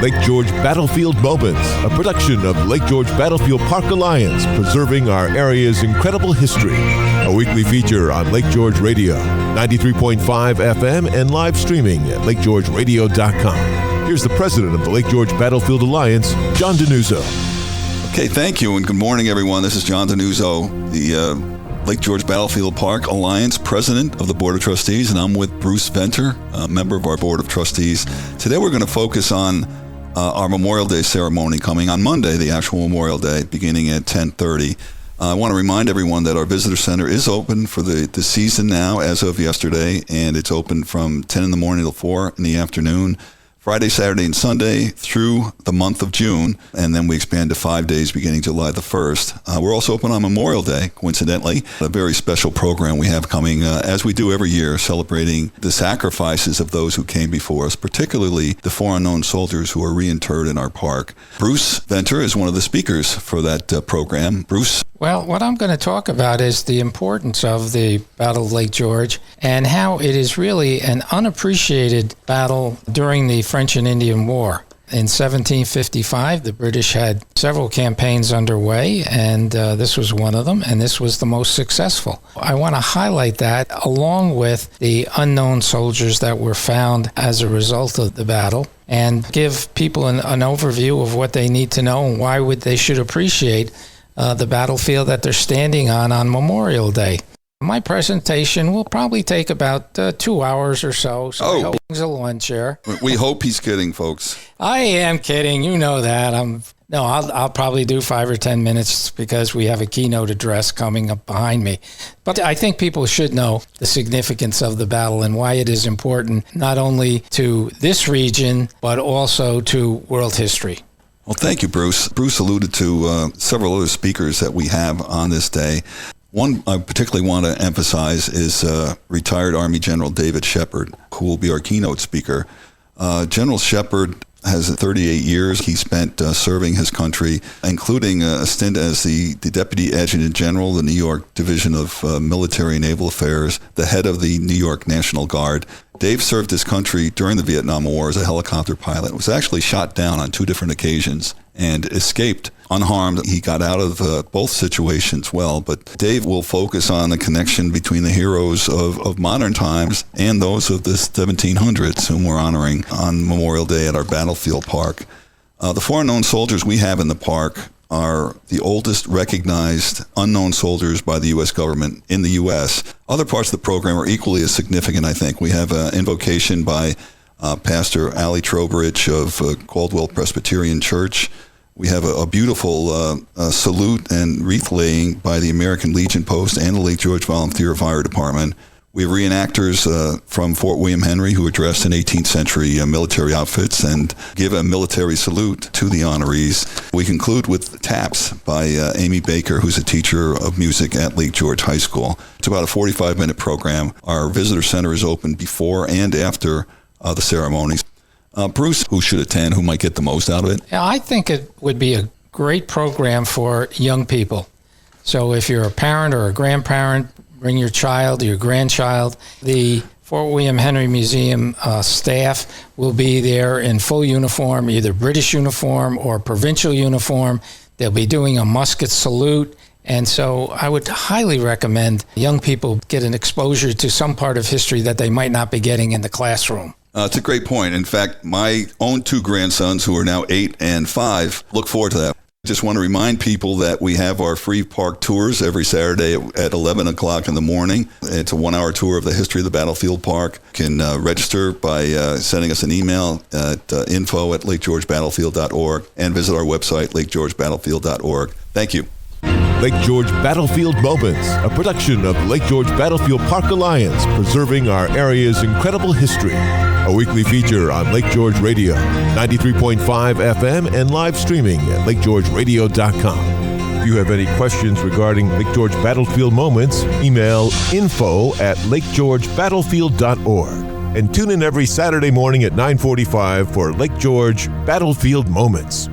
Lake George Battlefield Moments, a production of Lake George Battlefield Park Alliance, preserving our area's incredible history. A weekly feature on Lake George Radio, 93.5 FM, and live streaming at lakegeorgeradio.com. Here's the president of the Lake George Battlefield Alliance, John DiNuzzo. Okay, thank you, and good morning, everyone. This is John DiNuzzo, the Lake George Battlefield Park Alliance President of the Board of Trustees, and I'm with Bruce Venter, a member of our Board of Trustees. Today we're going to focus on our Memorial Day ceremony coming on Monday, the actual Memorial Day, beginning at 10:30. I want to remind everyone that our visitor center is open for the season now as of yesterday, and it's open from 10 in the morning till 4 in the afternoon. Friday, Saturday, and Sunday through the month of June, and then we expand to 5 days beginning July the 1st. We're also open on Memorial Day, coincidentally, a very special program we have coming, as we do every year, celebrating the sacrifices of those who came before us, particularly the four unknown soldiers who are reinterred in our park. Bruce Venter is one of the speakers for that program. Bruce? Well, what I'm going to talk about is the importance of the Battle of Lake George and how it is really an unappreciated battle during the French and Indian War. In 1755, the British had several campaigns underway, and this was one of them, and this was the most successful. I want to highlight that along with the unknown soldiers that were found as a result of the battle, and give people an overview of what they need to know and why they should appreciate the battlefield that they're standing on Memorial Day. My presentation will probably take about 2 hours or so I hope he's a lawn chair. We hope he's kidding, folks. I am kidding. You know that. I'll probably do 5 or 10 minutes because we have a keynote address coming up behind me. But I think people should know the significance of the battle and why it is important not only to this region, but also to world history. Well, thank you, Bruce. Bruce alluded to several other speakers that we have on this day. One I particularly want to emphasize is retired Army General David Shepard, who will be our keynote speaker. General Shepard has 38 years. He spent serving his country, including a stint as the Deputy Adjutant General, the New York Division of Military and Naval Affairs, the head of the New York National Guard. Dave served his country during the Vietnam War as a helicopter pilot, was actually shot down on 2 different occasions and escaped unharmed. He got out of both situations well, but Dave will focus on the connection between the heroes of modern times and those of the 1700s, whom we're honoring on Memorial Day at our Battlefield Park. The four unknown soldiers we have in the park are the oldest recognized unknown soldiers by the U.S. government in the U.S. Other parts of the program are equally as significant, I think. We have an invocation by Pastor Allie Trowbridge of Caldwell Presbyterian Church. We have a beautiful salute and wreath laying by the American Legion Post and the Lake George Volunteer Fire Department. We have reenactors from Fort William Henry who are dressed in 18th century military outfits and give a military salute to the honorees. We conclude with taps by Amy Baker, who's a teacher of music at Lake George High School. It's about a 45-minute program. Our visitor center is open before and after the ceremonies. Bruce, who should attend, who might get the most out of it? Yeah, I think it would be a great program for young people. So if you're a parent or a grandparent, bring your child or your grandchild. The Fort William Henry Museum staff will be there in full uniform, either British uniform or provincial uniform. They'll be doing a musket salute. And so I would highly recommend young people get an exposure to some part of history that they might not be getting in the classroom. It's a great point. In fact, my own 2 grandsons, who are now 8 and 5, look forward to that. Just want to remind people that we have our free park tours every Saturday at 11 o'clock in the morning. It's a 1-hour tour of the history of the Battlefield Park. You can register by sending us an email at info@lakegeorgebattlefield.org and visit our website, lakegeorgebattlefield.org. Thank you. Lake George Battlefield Moments, a production of the Lake George Battlefield Park Alliance, preserving our area's incredible history. A weekly feature on Lake George Radio, 93.5 FM, and live streaming at lakegeorgeradio.com. If you have any questions regarding Lake George Battlefield Moments, email info@lakegeorgebattlefield.org. And tune in every Saturday morning at 9:45 for Lake George Battlefield Moments.